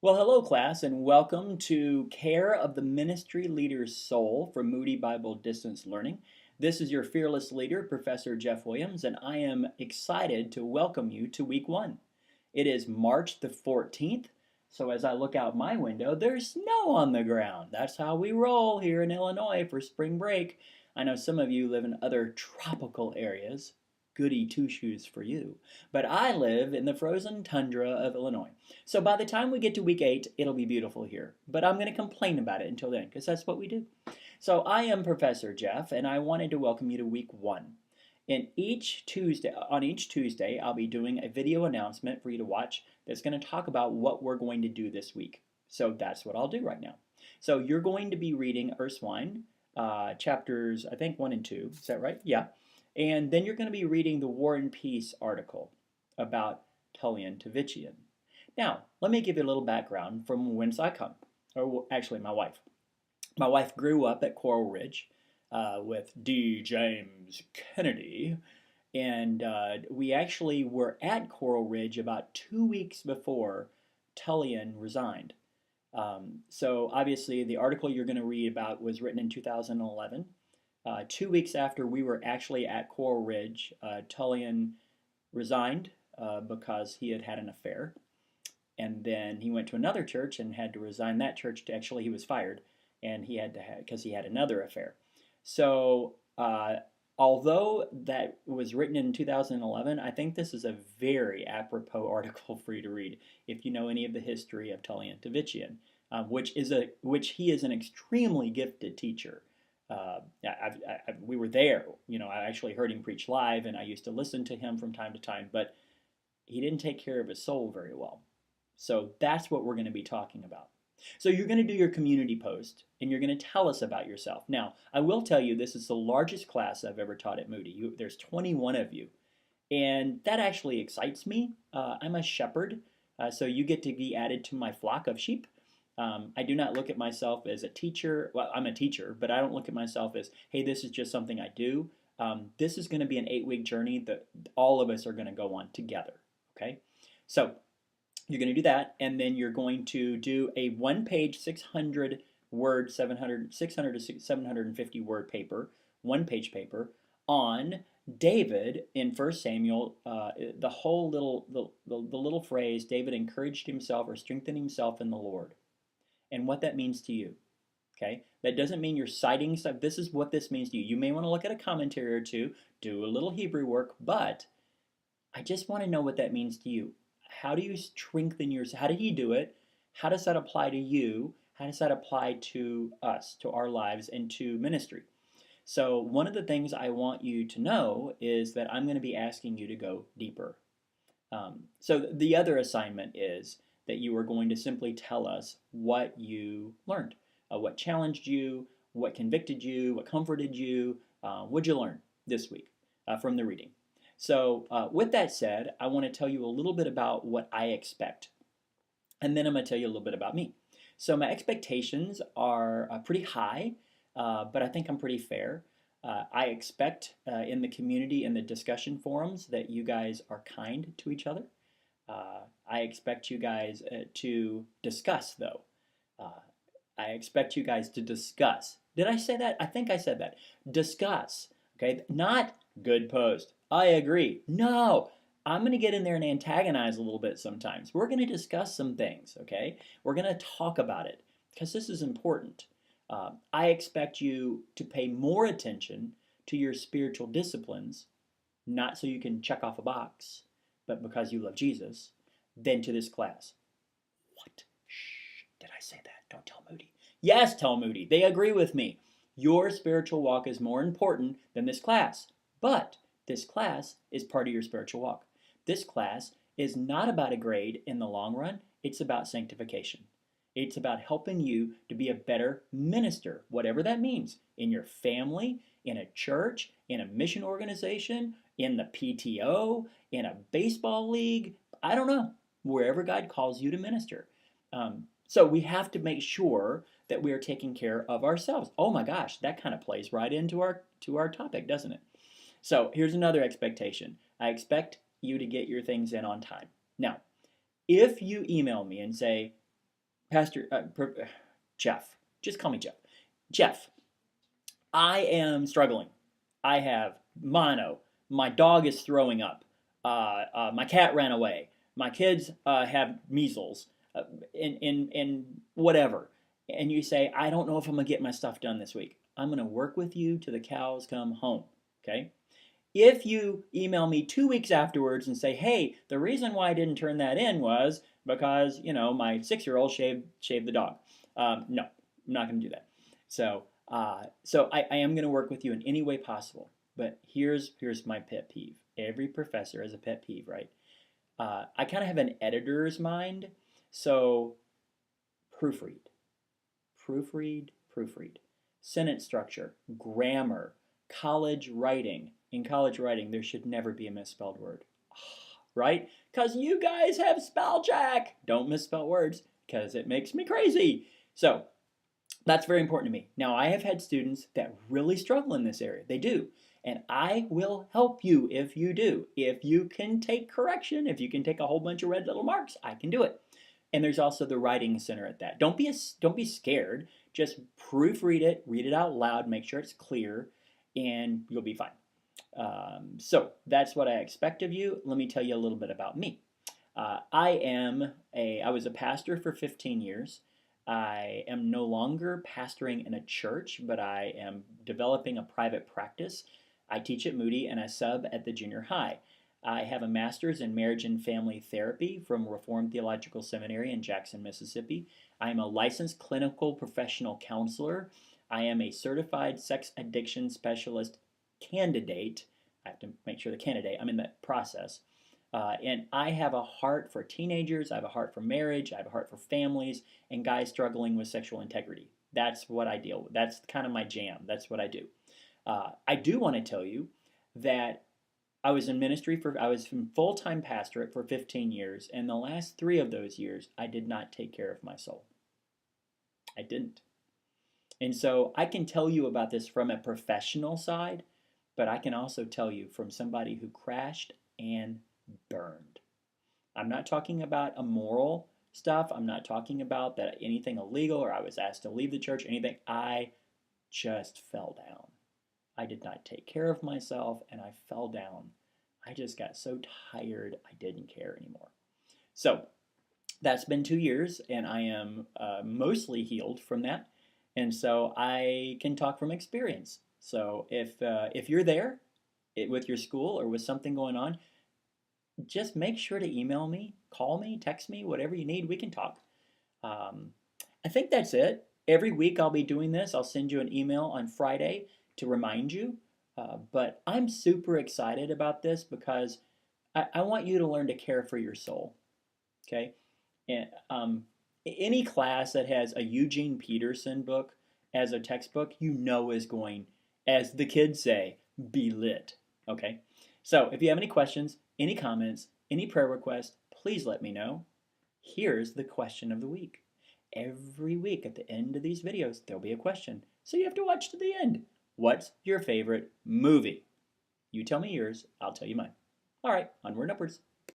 Well, hello, class, and welcome to Care of the Ministry Leader's Soul from Moody Bible Distance Learning. This is your fearless leader, Professor Jeff Williams, and I am excited to welcome you to week one. It is March the 14th, so as I look out my window, there's snow on the ground. That's how we roll here in Illinois for spring break. I know some of you live in other tropical areas. Goody two shoes for you. But I live in the frozen tundra of Illinois. So by the time we get to week 8, it'll be beautiful here. But I'm going to complain about it until then, because that's what we do. So I am Professor Jeff, and I wanted to welcome you to week 1. On each Tuesday, I'll be doing a video announcement for you to watch that's going to talk about what we're going to do this week. So that's what I'll do right now. So you're going to be reading Urswine, chapters, I think, 1 and 2. Is that right? Yeah. And then you're going to be reading the War and Peace article about Tullian Tavitian. Now, let me give you a little background from whence I come, or actually my wife. My wife grew up at Coral Ridge with D. James Kennedy, and we actually were at Coral Ridge about 2 weeks before Tullian resigned. So obviously the article you're going to read about was written in 2011. 2 weeks after we were actually at Coral Ridge, Tullian resigned because he had had an affair. And then he went to another church and had to resign that church. Actually, he was fired, and he had to because he had another affair. So, although that was written in 2011, I think this is a very apropos article for you to read if you know any of the history of Tullian Tavitian, which he is an extremely gifted teacher. We were there. I actually heard him preach live, and I used to listen to him from time to time. But he didn't take care of his soul very well. So that's what we're going to be talking about. So you're going to do your community post, and you're going to tell us about yourself. Now, I will tell you this is the largest class I've ever taught at Moody. There's 21 of you, and that actually excites me. I'm a shepherd, so you get to be added to my flock of sheep. I do not look at myself as a teacher. Well, I'm a teacher, but I don't look at myself as, hey, this is just something I do. This is going to be an 8-week journey that all of us are going to go on together. Okay, so you're going to do that, and then you're going to do a one-page 600 word 600 to 750 word paper, one-page paper on David in 1 Samuel. The whole little phrase, David encouraged himself or strengthened himself in the Lord, and what that means to you. Okay, that doesn't mean you're citing stuff. This is what this means to you. You may want to look at a commentary or two, do a little Hebrew work, but I just want to know what that means to you. How do you strengthen yourself? How did he do it? How does that apply to you? How does that apply to us, to our lives, and to ministry? So one of the things I want you to know is that I'm going to be asking you to go deeper. So the other assignment is that you are going to simply tell us what you learned, what challenged you, what convicted you, what comforted you. What'd you learn this week from the reading? So with that said, I want to tell you a little bit about what I expect. And then I'm going to tell you a little bit about me. So my expectations are pretty high, but I think I'm pretty fair. I expect in the community, in the discussion forums, that you guys are kind to each other. I expect you guys to discuss, though. I expect you guys to discuss. Did I say that? I think I said that. Discuss. Okay, not good post. I agree. No, I'm going to get in there and antagonize a little bit sometimes. We're going to discuss some things, okay? We're going to talk about it because this is important. I expect you to pay more attention to your spiritual disciplines, not so you can check off a box, but because you love Jesus, than to this class. What? Shh, did I say that? Don't tell Moody. Yes, tell Moody. They agree with me. Your spiritual walk is more important than this class. But this class is part of your spiritual walk. This class is not about a grade in the long run. It's about sanctification. It's about helping you to be a better minister, whatever that means, in your family, in a church, in a mission organization, in the PTO, in a baseball league. I don't know, wherever God calls you to minister. So we have to make sure that we are taking care of ourselves. Oh my gosh, that kind of plays right into our topic, doesn't it? So here's another expectation. I expect you to get your things in on time. Now, if you email me and say, Pastor Jeff, just call me Jeff. Jeff, I am struggling. I have mono. My dog is throwing up. My cat ran away. My kids have measles, and whatever. And you say, I don't know if I'm going to get my stuff done this week. I'm going to work with you till the cows come home. Okay? If you email me 2 weeks afterwards and say, hey, the reason why I didn't turn that in was because, my 6-year-old shaved the dog. No, I'm not going to do that. So I am going to work with you in any way possible. But here's my pet peeve. Every professor has a pet peeve, right? I kind of have an editor's mind. So proofread, proofread, proofread. Sentence structure, grammar, college writing. In college writing, there should never be a misspelled word, right? Because you guys have spell check. Don't misspell words because it makes me crazy. So that's very important to me. Now, I have had students that really struggle in this area. They do. And I will help you if you do. If you can take correction, if you can take a whole bunch of red little marks, I can do it. And there's also the writing center at that. Don't be scared. Just proofread it, read it out loud, make sure it's clear, and you'll be fine. So that's what I expect of you. Let me tell you a little bit about me. I was a pastor for 15 years. I am no longer pastoring in a church, but I am developing a private practice. I teach at Moody and I sub at the junior high. I have a master's in marriage and family therapy from Reformed Theological Seminary in Jackson, Mississippi. I am a licensed clinical professional counselor. I am a certified sex addiction specialist candidate. I have to make sure the candidate, I'm in that process. And I have a heart for teenagers, I have a heart for marriage, I have a heart for families, and guys struggling with sexual integrity. That's what I deal with. That's kind of my jam. That's what I do. I do want to tell you that I was in full-time pastorate for 15 years, and the last 3 of those years, I did not take care of my soul. I didn't. And so I can tell you about this from a professional side, but I can also tell you from somebody who crashed and burned. I'm not talking about immoral stuff. I'm not talking about that anything illegal or I was asked to leave the church, anything. I just fell down. I did not take care of myself and I fell down. I just got so tired I didn't care anymore. So that's been 2 years and I am mostly healed from that. And so I can talk from experience. So if you're there with your school or with something going on, just make sure to email me, call me, text me, whatever you need, we can talk. I think that's it. Every week I'll be doing this. I'll send you an email on Friday to remind you. But I'm super excited about this because I want you to learn to care for your soul. Okay? And any class that has a Eugene Peterson book as a textbook, is going, as the kids say, be lit. Okay? So if you have any questions, any comments, any prayer requests, please let me know. Here's the question of the week. Every week at the end of these videos, there'll be a question. So you have to watch to the end. What's your favorite movie? You tell me yours, I'll tell you mine. All right, onward and upwards.